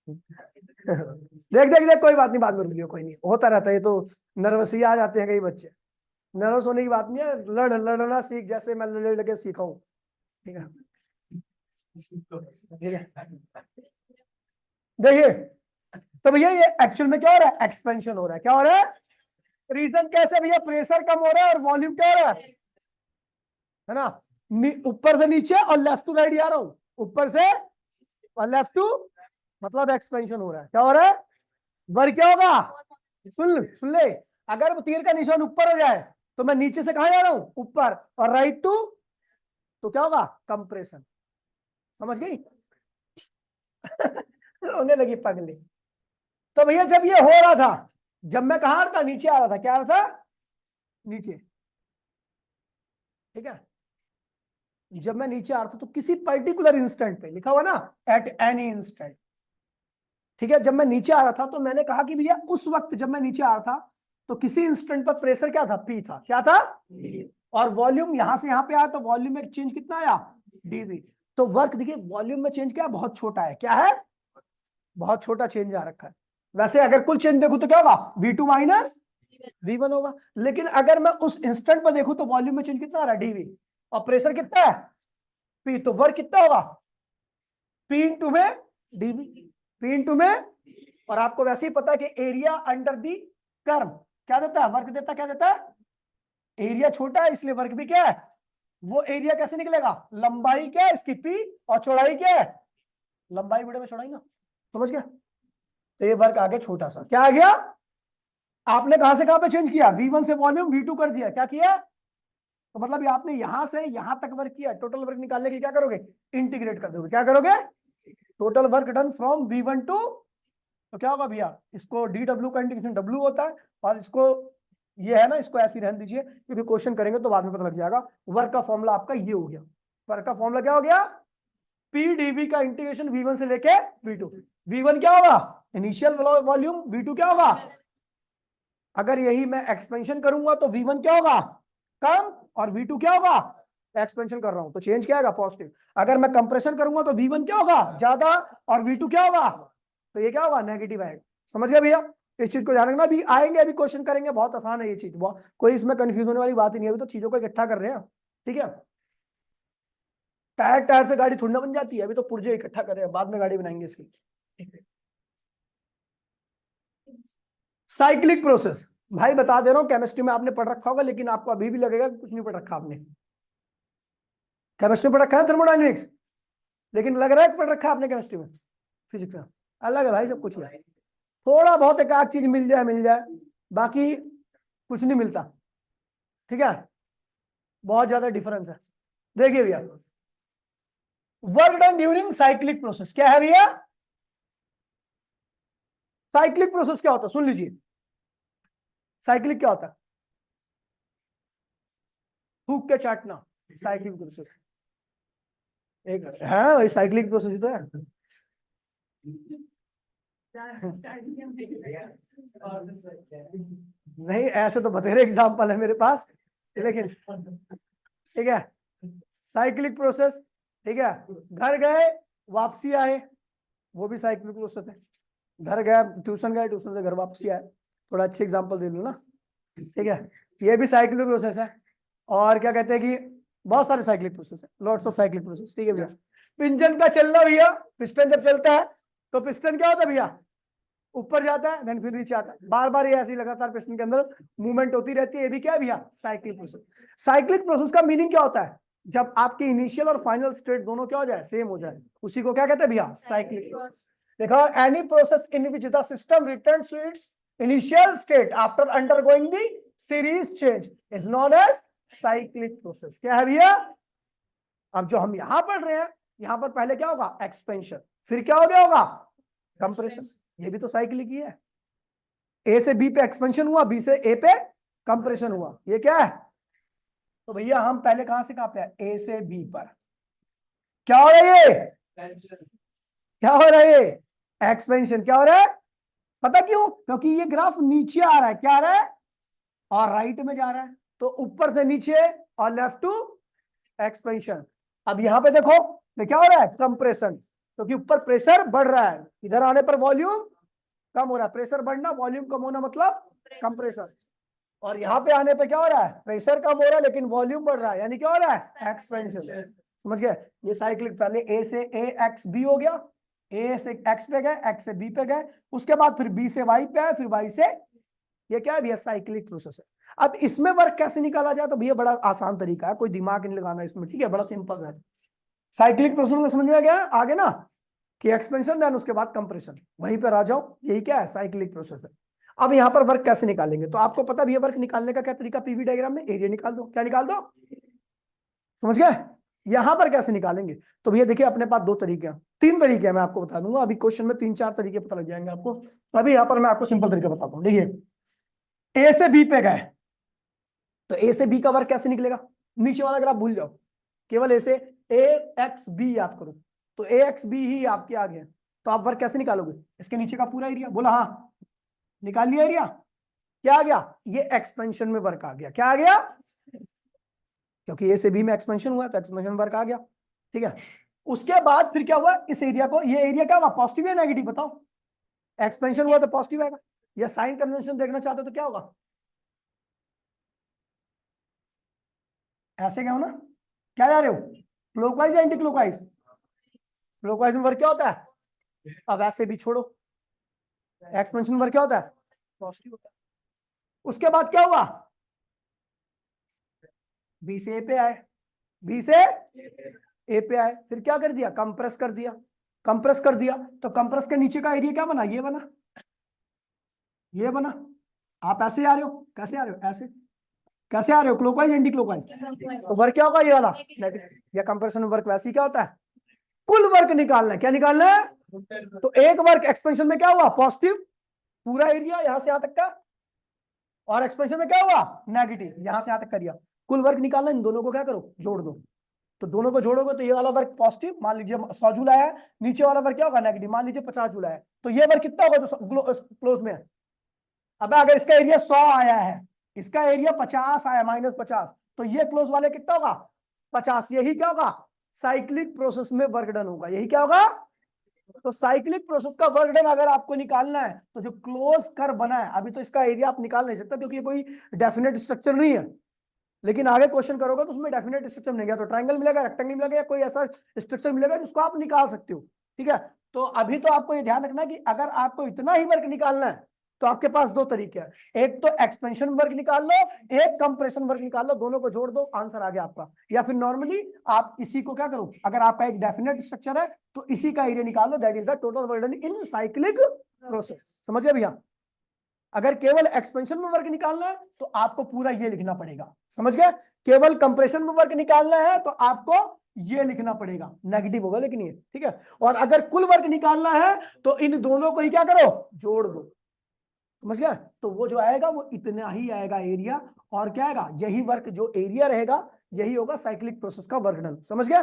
देख देख देख, कोई बात नहीं, बाद में रुक लियो, कोई नहीं, होता रहता है ये तो। नर्वस ही आ जाते हैं कई बच्चे। नर्वस होने की बात नहीं है, लड़ना सीख, जैसे मैं लड़ के सीखा हूँ। ठीक है, ठीक है। देखिए, तो भैया ये एक्चुअल में क्या हो रहा है? एक्सपेंशन हो रहा है। क्या हो रहा है? रीजन कैसे भैया? प्रेशर कम हो रहा है और वॉल्यूम क्या हो रहा है ना? ऊपर से नीचे और लेफ्ट टू राइट जा रहा हूं, ऊपर से और लेफ्ट टू, मतलब एक्सपेंशन हो रहा है। क्या हो रहा है? वर्क क्या होगा? सुन ले, अगर तीर का निशान ऊपर हो जाए तो मैं नीचे से कहां जा रहा हूं? ऊपर, और राइट टू, तो क्या होगा? कंप्रेशन। समझ गई? रोने लगी पगली। तो भैया जब ये हो रहा था, जब मैं कहा था? नीचे आ रहा था। क्या आ रहा था? नीचे। ठीक है, जब मैं नीचे आ रहा था तो किसी पर्टिकुलर इंस्टेंट पे लिखा हुआ ना, एट एनी इंस्टेंट। ठीक है, जब मैं नीचे आ रहा था तो मैंने कहा कि भैया उस वक्त जब मैं नीचे आ रहा था तो किसी इंस्टेंट पर प्रेशर क्या था? पी था। क्या था? और वॉल्यूम यहां से यहां पे आया तो वॉल्यूम में चेंज कितना आया? डीवी। तो वर्क देखिए, वॉल्यूम में चेंज क्या है? बहुत छोटा है। क्या है? बहुत छोटा चेंज आ रखा है। वैसे अगर कुल चेंज देखूं तो क्या होगा? V2 माइनस V1 होगा। लेकिन अगर मैं उस इंस्टेंट पर देखूं तो वॉल्यूम में चेंज कितना आ रहा है? डीवी। और प्रेशर कितना है? पी। तो वर्क कितना होगा? पी इंटू में डीवी। पी इंटू में, और आपको वैसे ही पता है कि एरिया अंडर दी कर्व क्या देता है? वर्क देता है। क्या देता है? एरिया छोटा है इसलिए वर्क भी क्या है? वो एरिया कैसे निकलेगा? लंबाई क्या है इसकी? पी। और चौड़ाई क्या है? लंबाई बड़े में चौड़ाई ना। समझ गया? तो ये वर्क आ गया छोटा सा। क्या आ गया? आपने कहां से कहां पे चेंज किया? V1 से वॉल्यूम V2 कर दिया। क्या किया? तो मतलब ये आपने यहां से यहां तक वर्क किया। टोटल वर्क निकालने के लिए क्या करोगे? इंटीग्रेट कर दोगे। क्या करोगे? Total work done from V1 to, तो क्या होगा भैया? इसको DW का इंटीग्रेशन W होता है, और इसको ये है ना, इसको ऐसे ही रहने दीजिए क्योंकि क्वेश्चन करेंगे तो बाद में पता लग जाएगा। वर्क का फॉर्मूला आपका ये हो गया। वर्क का फॉर्मूला क्या हो गया? PdV का इंटीग्रेशन V1 से लेके V2। V1 क्या होगा? Initial volume. V2 क्या होगा? अगर यही मैं एक्सपेंशन करूंगा तो V1 क्या होगा? कम, और V2 क्या होगा? एक्सपेंशन कर रहा हूं तो चेंज क्या आएगा? पॉजिटिव। अगर मैं कंप्रेशन करूंगा तो V1 क्या होगा? ज्यादा, और V2 क्या होगा? तो ये क्या होगा? नेगेटिव आएगा। समझ गया भैया? इस चीज को ध्यान रखना। अभी आएंगे, अभी क्वेश्चन करेंगे, बहुत आसान है ये चीज, कोई इसमें कंफ्यूज होने वाली बात ही नहीं है। अभी तो चीजों को इकट्ठा कर रहे हैं। ठीक है, टायर टायर से गाड़ी थोड़ी ना बन जाती है, अभी तो पुर्जे इकट्ठा कर रहे हैं, बाद में गाड़ी बनाएंगे इसकी। साइक्लिक प्रोसेस, भाई बता दे रहा हूं, केमिस्ट्री में आपने पढ़ रखा होगा, लेकिन आपको अभी भी लगेगा कि कुछ नहीं पढ़ रखा आपने। केमिस्ट्री पढ़ रखा है, थर्मोडाइनमिक्स, लेकिन लग रहा है कि पढ़ रखा है आपने केमिस्ट्री में। फिजिक्स में अलग है भाई, सब कुछ है। थोड़ा बहुत एक आध चीज मिल जाए, बाकी कुछ नहीं मिलता। ठीक है, बहुत ज्यादा डिफरेंस है। देखिए भैया, work done during cyclic process क्या है भैया? साइक्लिक प्रोसेस क्या होता है? सुन लीजिए, साइक्लिक क्या होता है? फूक के चाटना, साइक्लिक प्रोसेस। एक है वही साइक्लिक प्रोसेस ही तो है। नहीं, ऐसे तो बतेरे एग्जाम्पल है मेरे पास, लेकिन ठीक है, साइक्लिक प्रोसेस। ठीक है, घर गए वापसी आए, वो भी साइक्लिक प्रोसेस है। घर गया, ट्यूशन गए, ट्यूशन से घर वापसी आए, थोड़ा अच्छे एग्जाम्पल दे लू ना। ठीक है, ये भी साइक्लिक प्रोसेस है। और क्या कहते हैं कि बहुत सारे साइक्लिक प्रोसेस है, लॉट्स ऑफ साइक्लिक प्रोसेस। ठीक है भैया, इंजन का चलना भैया, पिस्टन जब चलता है तो पिस्टन क्या होता है भैया? ऊपर जाता है, देन फिर नीचे आता है, बार बार ये ऐसे ही लगातार पिस्टन के अंदर मूवमेंट होती रहती है। ये भी क्या है भैया? Cyclic process. साइक्लिक प्रोसेस का मीनिंग क्या होता है? जब आपकी इनिशियल और फाइनल स्टेट दोनों क्या हो जाए? सेम हो जाए, उसी को क्या कहते हैं भैया? Cyclic process. देखो, any process in which the system returns to its initial state after undergoing the series change is known as cyclic process. क्या है भैया? अब जो हम यहां पढ़ रहे हैं, यहां पर पहले क्या होगा? एक्सपेंशन, फिर क्या हो गया होगा, कंप्रेशन। ये भी तो साइक्लिक ही है। ए से बी पे एक्सपेंशन हुआ, बी से ए पे कंप्रेशन हुआ, ये क्या है? तो भैया हम पहले कहां से कहां पे है, ए से बी पर। क्या हो रहा है ये, क्या हो रहा है ये, एक्सपेंशन। क्या हो रहा है, पता क्यों? क्योंकि ये ग्राफ नीचे आ रहा है, क्या आ रहा है, और राइट में जा रहा है, तो ऊपर से नीचे और लेफ्ट टू एक्सपेंशन। अब यहां पे देखो तो क्या हो रहा है, कंप्रेशन, क्योंकि ऊपर प्रेशर बढ़ रहा है, इधर आने पर वॉल्यूम कम हो रहा है। प्रेशर बढ़ना, वॉल्यूम कम होना, मतलब कंप्रेशन। और यहाँ पे आने पे क्या हो रहा है, प्रेशर कम हो रहा है लेकिन वॉल्यूम बढ़ रहा है, यानी क्या हो रहा है, एक्सपेंशन। समझ गए? ये साइक्लिक, पहले ए से ए एक्स बी हो गया, ए से एक्स पे गए, एक्स से बी पे गए, उसके बाद फिर बी से वाई पे आए, फिर वाई से, ये क्या है भैया, साइक्लिक प्रोसेस है। अब इसमें वर्क कैसे निकाला जाए, तो भैया बड़ा आसान तरीका है, कोई दिमाग नहीं लगाना इसमें, ठीक है, बड़ा सिंपल है। साइक्लिक प्रोसेस समझ में आ गया, आगे ना, कि एक्सपेंशन देन उसके बाद कंप्रेशन, वहीं पर आ जाओ, यही क्या है, साइक्लिक प्रोसेस है। अब यहाँ पर वर्क कैसे निकालेंगे, तो आपको पता भी है वर्क निकालने का क्या तरीका, पीवी डायग्राम में एरिया निकाल दो, क्या निकाल दो, समझ गए? यहां पर कैसे निकालेंगे, तो भैया देखिए अपने पास दो तरीके हैं, तीन तरीके हैं, मैं आपको बता दूंगा, अभी क्वेश्चन में 3-4 तरीके पता लग जाएंगे आपको। अभी यहाँ पर मैं आपको सिंपल तरीका बताता हूँ। देखिए ए से बी पे गए, तो ए से बी का वर्क कैसे निकलेगा, नीचे वाला ग्राफ भूल जाओ, केवल ए से ए एक्स बी याद करो, तो ए एक्स बी ही आपके आ गया। तो आप वर्क कैसे निकालोगे, इसके नीचे का पूरा एरिया, बोला हाँ, निकाल लिया एरिया, क्या आ गया, ये एक्सपेंशन में वर्क आ गया, क्या आ गया, क्योंकि ए से बी में एक्सपेंशन हुआ तो एक्सपेंशन वर्क आ गया, ठीक है। उसके बाद फिर क्या हुआ, इस एरिया को, ये एरिया क्या होगा, पॉजिटिव या नेगेटिव बताओ, एक्सपेंशन हुआ तो पॉजिटिव आएगा, या साइन कन्वेंशन देखना चाहते हो तो क्या होगा, ऐसे क्या हो ना, क्या जा रहे हो, क्लॉकवाइज या एंटी क्लॉकवाइज, क्लॉकवाइज में वर्क क्या होता है, अब ऐसे भी छोड़ो, एक्सपेंशन वर्क क्या होता है, पॉजिटिव होता है। उसके बाद क्या हुआ, बी से ए पे आए, बी से ए पे आए, फिर क्या कर दिया, कंप्रेस कर दिया, कंप्रेस कर दिया, तो कंप्रेस के नीचे का एरिया क्या बना, ये बना, ये बना। आप ऐसे आ रहे हो, कैसे आ रहे हो, ऐसे, कैसे आ रहे हो, क्लॉकवाइज एंटी क्लॉकवाइज, तो वर्क क्या होगा, ये वाला नेगेटिव, या कंप्रेशन में वर्क वैसे ही क्या होता है, कुल वर्क निकालना है, क्या निकालना है, तो एक वर्क एक्सपेंशन में क्या हुआ, पॉजिटिव, पूरा एरिया यहां से यहां तक का, और एक्सपेंशन में क्या हुआ, नेगेटिव, यहां से यहां तक करिए। कुल वर्क निकालना, इन दोनों को क्या करो, जोड़ दो, तो दोनों को जोड़ोगे तो ये वाला वर्क पॉजिटिव, मान लीजिए 100 जूल आया है, नीचे वाला वर्क क्या होगा, नेगेटिव, मान लीजिए 50 जूल आया है, तो ये वर्क कितना होगा, तो क्लोज में। अब अगर इसका एरिया 100 आया है, इसका एरिया 50 आया, -50, तो ये क्लोज वाले कितना होगा, 50, यही क्या होगा, साइक्लिक प्रोसेस में वर्क डन होगा, यही क्या होगा। तो साइक्लिक प्रोसेस का वर्क डन अगर आपको निकालना है, तो जो क्लोज कर बना है, अभी तो इसका एरिया आप निकाल नहीं सकते क्योंकि ये कोई डेफिनेट स्ट्रक्चर नहीं है, लेकिन आगे क्वेश्चन करोगे तो उसमें डेफिनेट स्ट्रक्चर मिलेगा, तो ट्रायंगल मिलेगा, रेक्टेंगल मिलेगा, या कोई ऐसा स्ट्रक्चर मिलेगा जिसको आप निकाल सकते हो, ठीक है। तो अभी तो आपको ये ध्यान रखना है कि अगर आपको इतना ही वर्क निकालना है तो आपके पास दो तरीके हैं, एक तो एक्सपेंशन वर्क निकाल लो, एक कंप्रेशन वर्क निकाल लो, दोनों को जोड़ दो, आंसर आ गया आपका। या फिर नॉर्मली आप इसी को क्या करो, अगर आपका एक डेफिनेट स्ट्रक्चर है तो इसी का एरिया निकाल लो, that is the total work done in cyclic process. समझ गए भैया? अगर केवल एक्सपेंशन में वर्क निकालना है तो आपको पूरा ये लिखना पड़ेगा, समझ गए? केवल कंप्रेशन में वर्क निकालना है तो आपको ये लिखना पड़ेगा, नेगेटिव होगा लेकिन ये, ठीक है। और अगर कुल वर्क निकालना है तो इन दोनों को ही क्या करो, जोड़ दो, समझ गया? तो वो जो आएगा वो इतना ही आएगा एरिया, और क्या आएगा, यही वर्क, जो एरिया रहेगा यही होगा साइक्लिक प्रोसेस का वर्क डन। समझ गया?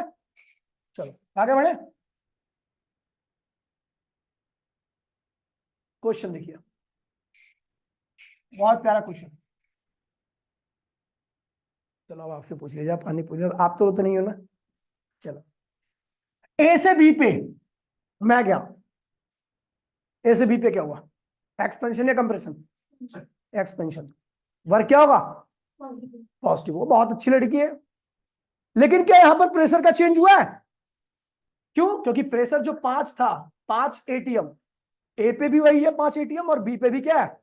चलो आगे बढ़े, क्वेश्चन देखिए, बहुत प्यारा क्वेश्चन। चलो अब आपसे पूछ लीजिए, पानी पूछ लीजिए, आप तो नहीं हो ना। चलो ए से बी पे मैं गया, ए से बी पे क्या हुआ, एक्सपेंशन या कंप्रेशन, एक्सपेंशन, वर्क क्या होगा, पॉजिटिव। वो बहुत अच्छी लड़की है, लेकिन क्या यहां पर प्रेशर का चेंज हुआ है, क्यों? क्योंकि प्रेशर जो 5 था, 5 एटीएम, ए पे भी वही है 5 एटीएम, और बी पे भी क्या है,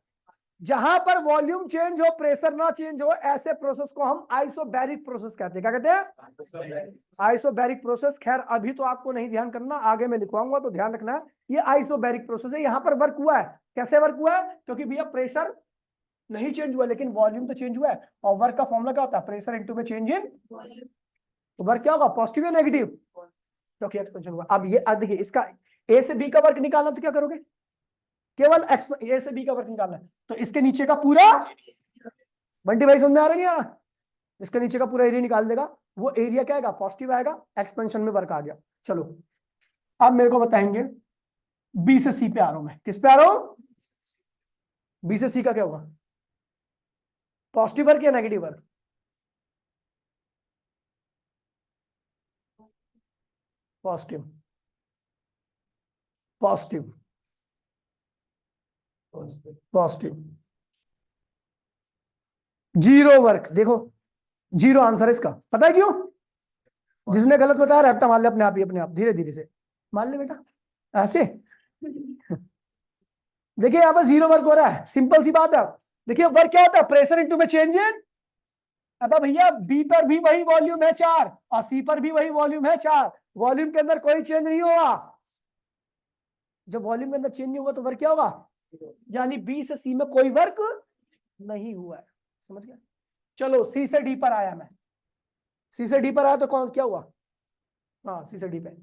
जहां पर वॉल्यूम चेंज हो प्रेशर ना चेंज हो, ऐसे प्रोसेस को हम आइसोबैरिक प्रोसेस कहते हैं। क्या कहते हैं? Isobaric process. खैर अभी तो आपको नहीं ध्यान करना, आगे मैं लिखवाऊंगा तो ध्यान रखना है, ये आइसोबैरिक प्रोसेस है। यहां पर वर्क हुआ है, कैसे वर्क हुआ है, क्योंकि भैया प्रेशर नहीं चेंज हुआ लेकिन वॉल्यूम तो चेंज हुआ है, और वर्क का फॉर्मूला क्या होता है, प्रेशर इंटू में चेंज इन, तो वर्क क्या होगा, पॉजिटिव या नेगेटिव, क्योंकि एक्सपेंशन हुआ। अब ये देखिए इसका ए से बी का वर्क निकालना तो क्या करोगे, केवल ए से बी का वर्क निकालना है, तो इसके नीचे का पूरा, बंटी भाई समझ में आ रहा नहीं आ रहा, इसके नीचे का पूरा एरिया निकाल देगा, वो एरिया क्या आएगा, पॉजिटिव आएगा, एक्सपेंशन में वर्क आ गया। चलो अब मेरे को बताएंगे, बी से सी पे आ रहा हूं मैं, किस पे आ रहा हूं, बी से सी का क्या होगा, पॉजिटिव वर्क या negative work, positive, positive, positive, zero work, देखो जीरो आंसर है इसका, पता है क्यों, जिसने गलत बताया रैप्टा मान ले अपने आप ही, अपने आप धीरे धीरे से मान ले बेटा, ऐसे देखिए यहाँ पर जीरो वर्क हो रहा है, सिंपल सी बात है। देखिए वर्क क्या होता है, प्रेशर इनटू में चेंज इन, अब भैया बी पर भी वही वॉल्यूम है 4 और सी पर भी वही वॉल्यूम है 4, वॉल्यूम के अंदर कोई चेंज नहीं होगा, जब वॉल्यूम के अंदर चेंज नहीं होगा तो वर्क क्या होगा, यानी बी से सी में कोई वर्क नहीं हुआ है, समझ गया। चलो सी से डी पर आया मैं, सी से डी पर आया तो कौन क्या हुआ, हाँ सी से डी पे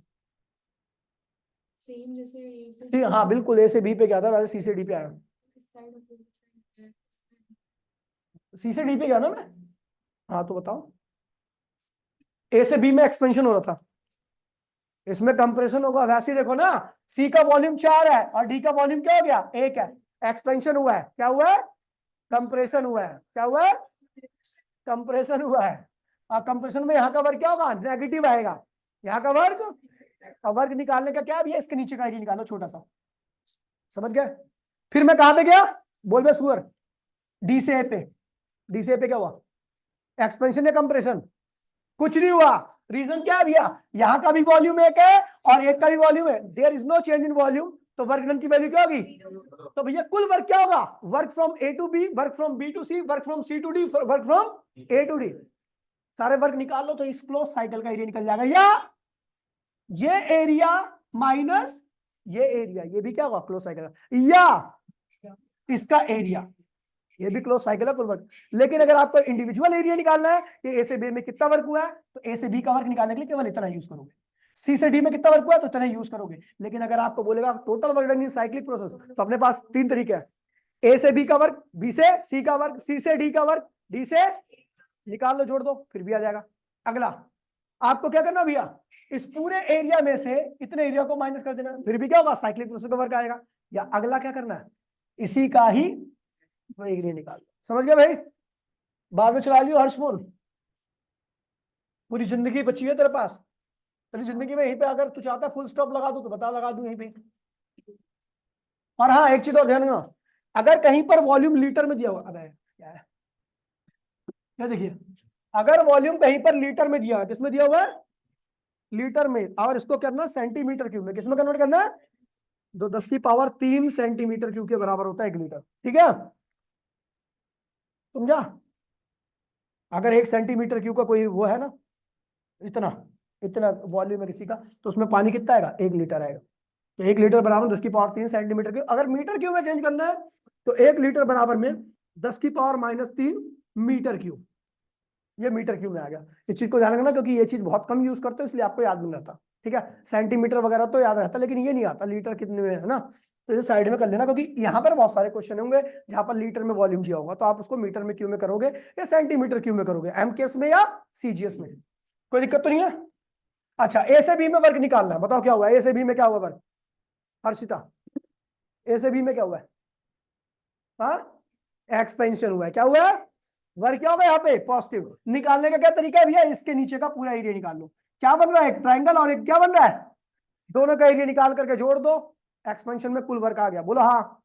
सेम जैसे सी, हाँ बिल्कुल ए से बी पे क्या था, वैसे सी से डी पे आया, सी से डी पे गया ना मैं, हाँ तो बताओ, ए से बी में एक्सपेंशन हो रहा था, इसमें कंप्रेशन होगा, वैसे ही देखो ना, सी का वॉल्यूम 4 है और डी का वॉल्यूम क्या हो गया 1 है, एक्सपेंशन हुआ है, क्या हुआ है, कंप्रेशन हुआ है, क्या हुआ है, कंप्रेशन हुआ है, और कंप्रेशन में यहाँ का वर्क क्या होगा, नेगेटिव आएगा, यहाँ का वर्क, और वर्क निकालने का क्या है भैया, इसके नीचे का एरिया निकालो छोटा सा, समझ गए। फिर मैं कहां पे गया, बोल बे सुअर, डी से ए पे, डी से ए पे क्या हुआ, एक्सपेंशन या कंप्रेशन, कुछ नहीं हुआ, रीजन क्या है भैया, यहां का भी वॉल्यूम 1 है और एक का भी वॉल्यूम है, there is no change in volume, तो वर्क डन की वैल्यू क्या होगी, तो भैया कुल वर्क क्या होगा, work from A to B, work from B to C, work from C to D, work from A to D, सारे वर्क निकाल लो तो इस क्लोज साइकिल का एरिया निकल जाएगा, या ये एरिया माइनस ये एरिया, ये भी क्या होगा क्लोज साइकिल का, या इसका एरिया, ये भी क्लोज साइकिल है कुल वर्क। लेकिन अगर आपको इंडिविजुअल एरिया निकालना है, ये ए से बी में कितना वर्क हुआ है, तो ए से बी का वर्क निकालने के लिए केवल इतना यूज करोगे, सी से डी में कितना वर्क हुआ है तो इतना यूज करोगे। लेकिन अगर आपको बोलेगा total work done in cyclic process, तो अपने पास 3 तरीके हैं, ए से बी का वर्क, बी से सी का वर्क, सी से डी का वर्क, डी से निकाल लो जोड़ दो फिर भी आ जाएगा। अगला आपको क्या करना भैया, इस पूरे एरिया में से इतने एरिया को माइनस कर देना, फिर भी क्या होगा, साइक्लिक प्रोसेस का वर्क आएगा। या अगला क्या करना है, इसी का ही एरिया निकाल दो, समझ गए भाई, बाद में चला लियो हर्ष फोन, पूरी जिंदगी बची है तेरे पास, तेरी जिंदगी में यहीं पे अगर तू चाहता फुल स्टॉप लगा दू तो बता, लगा दूं यहीं पे। और हाँ एक चीज और ध्यान रखना, अगर कहीं पर वॉल्यूम लीटर में दिया हुआ, अबे क्या है, क्या देखिए, अगर वॉल्यूम कहीं पर लीटर में दिया है, किसमें दिया हुआ है, लीटर में, और इसको करना सेंटीमीटर क्यूब में, किसमें कन्वर्ट करना है, 10⁻³ सेंटीमीटर क्यूब के बराबर होता है 1 लीटर, ठीक है, समझा। अगर 1 सेंटीमीटर क्यूब का कोई वो है ना, इतना इतना वॉल्यूम है किसी का, तो उसमें पानी कितना आएगा, 1 लीटर आएगा, तो 1 लीटर बराबर 10⁻³ सेंटीमीटर क्यूब। अगर मीटर क्यूब में चेंज करना है तो 1 लीटर बराबर में 10⁻³ मीटर क्यूब, ये मीटर क्यूब में आ गया। इस चीज को ध्यान रखना क्योंकि ये चीज बहुत कम यूज करते हो, इसलिए आपको याद नहीं रहता, ठीक है, सेंटीमीटर वगैरह तो याद रहता लेकिन ये नहीं आता लीटर कितने में है ना, तो इसे साइड में कर लेना, क्योंकि यहाँ पर बहुत सारे क्वेश्चन होंगे जहां पर लीटर में वॉल्यूम दिया होगा, तो आप उसको मीटर में क्यूब में करोगे या सेंटीमीटर क्यूब में करोगे, एमकेएस में या सीजीएस में, कोई दिक्कत तो नहीं है। अच्छा ए से बी में वर्क निकालना है, बताओ क्या हुआ, ए से बी में क्या हुआ वर्क, हर्षिता ए से बी में क्या हुआ है, हाँ एक्सपेंशन हुआ है, क्या हुआ है, वर्क क्या होगा यहाँ पे पॉजिटिव, निकालने का क्या तरीका है भैया, इसके नीचे का पूरा एरिया निकाल लो, क्या बन रहा है, एक ट्राइंगल और एक क्या बन रहा है, दोनों का एरिया निकाल करके जोड़ दो, एक्सपेंशन में कुल वर्क आ गया, बोलो हाँ।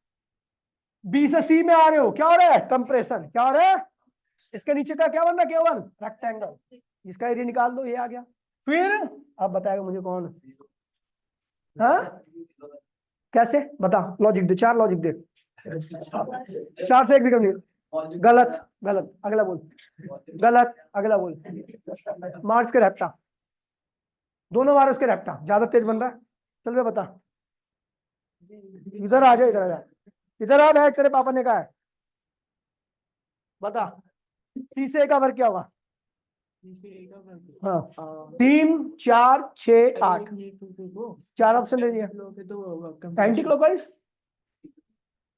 बी से सी में आ रहे हो, क्या हो रहा है, कंप्रेशन, क्या हो रहा है, इसके नीचे का क्या बन रहा है, केवल रेक्टेंगल, इसका एरिया निकाल दो, ये आ गया। फिर अब बताएगा मुझे कौन, हाँ कैसे बता, लॉजिक दे, 4 लॉजिक दे, 4 से एक भी कम नहीं, गलत गलत, अगला बोल, गलत अगला बोल, मार्स के रैप्टा, दोनों मार्स के रैप्टा, ज्यादा तेज बन रहा है, चल बे बता, इधर आ जा, इधर आ जा, इधर आ, बैठ, तेरे पापा ने कहा है, बता सी से का वर्क क्या होगा, हाँ 3 4 6 8 4 ऑप्शन दे दिया। एंटी क्लॉकवाइज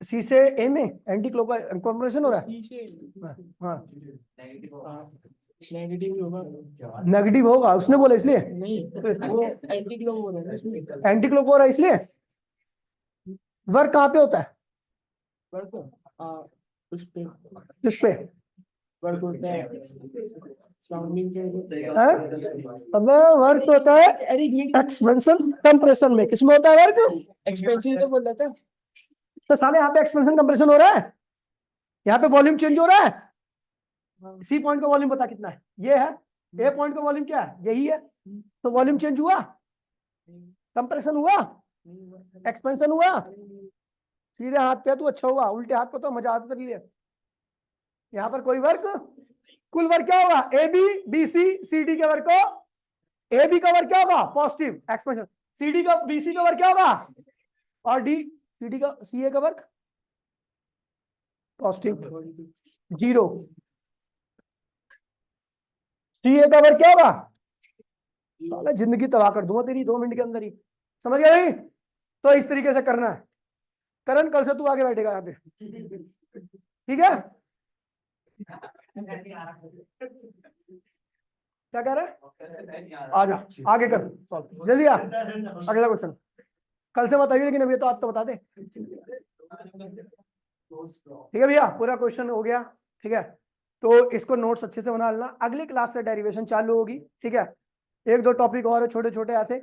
सी से ए में एंटी क्लॉकवाइज कंप्रेशन हो रहा है। हाँ नेगेटिव होगा उसने बोला इसलिए नहीं, वो एंटी क्लॉक हो रहा है इसमें। एंटी क्लॉक हो रहा है इसलिए। वर्क कहाँ पे होता है? वर्क उस पे किस पे वर्क होता है साउंडिंग के। अब वर्क होता है एक्सपेंशन कंप्रेशन में। किसमें होता है वर्क? एक्सपेंसिव तो बोल रहा था। तो साले यहाँ पे एक्सपेंशन कंप्रेशन हो रहा है, यहाँ पे वॉल्यूम चेंज हो रहा है। सी पॉइंट का वॉल्यूम बता कितना है? ये है। ए पॉइंट का वॉल्यूम क्या है? यही है। तो वॉल्यूम चेंज हुआ, कंप्रेशन हुआ, एक्सपेंशन हुआ। सीधे हाथ पे तो अच्छा हुआ, उल्टे हाथ पे तो मजा आता तेरे लिए। यहाँ पर कोई वर्क, कुल वर्क क्या होगा? A B B C C D के वर्क को, ए बी का वर्क क्या होगा? Positive expansion. सी डी का बी सी का वर्क क्या होगा? और डी सी डी का सी ए का वर्क पॉजिटिव 0। सी ए का वर्क क्या होगा? साला जिंदगी तबाह कर दूंगा तेरी 2 मिनट के अंदर ही। समझ गया भाई? तो इस तरीके से करना है। करण कल से तू आगे बैठेगा यहाँ पे, ठीक है? क्या कह रहा है? आजा आगे कर, जल्दी आ। अगला क्वेश्चन कल से बताइए, लेकिन अभी तो आप तो बता दे। ठीक है भैया, पूरा क्वेश्चन हो गया। ठीक है, तो इसको नोट्स अच्छे से बना लेना। अगली क्लास से डेरिवेशन चालू होगी। ठीक है, 1-2 टॉपिक और छोटे छोटे आते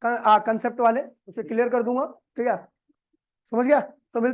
कंसेप्ट वाले, उसे क्लियर कर दूंगा। ठीक है, समझ गया?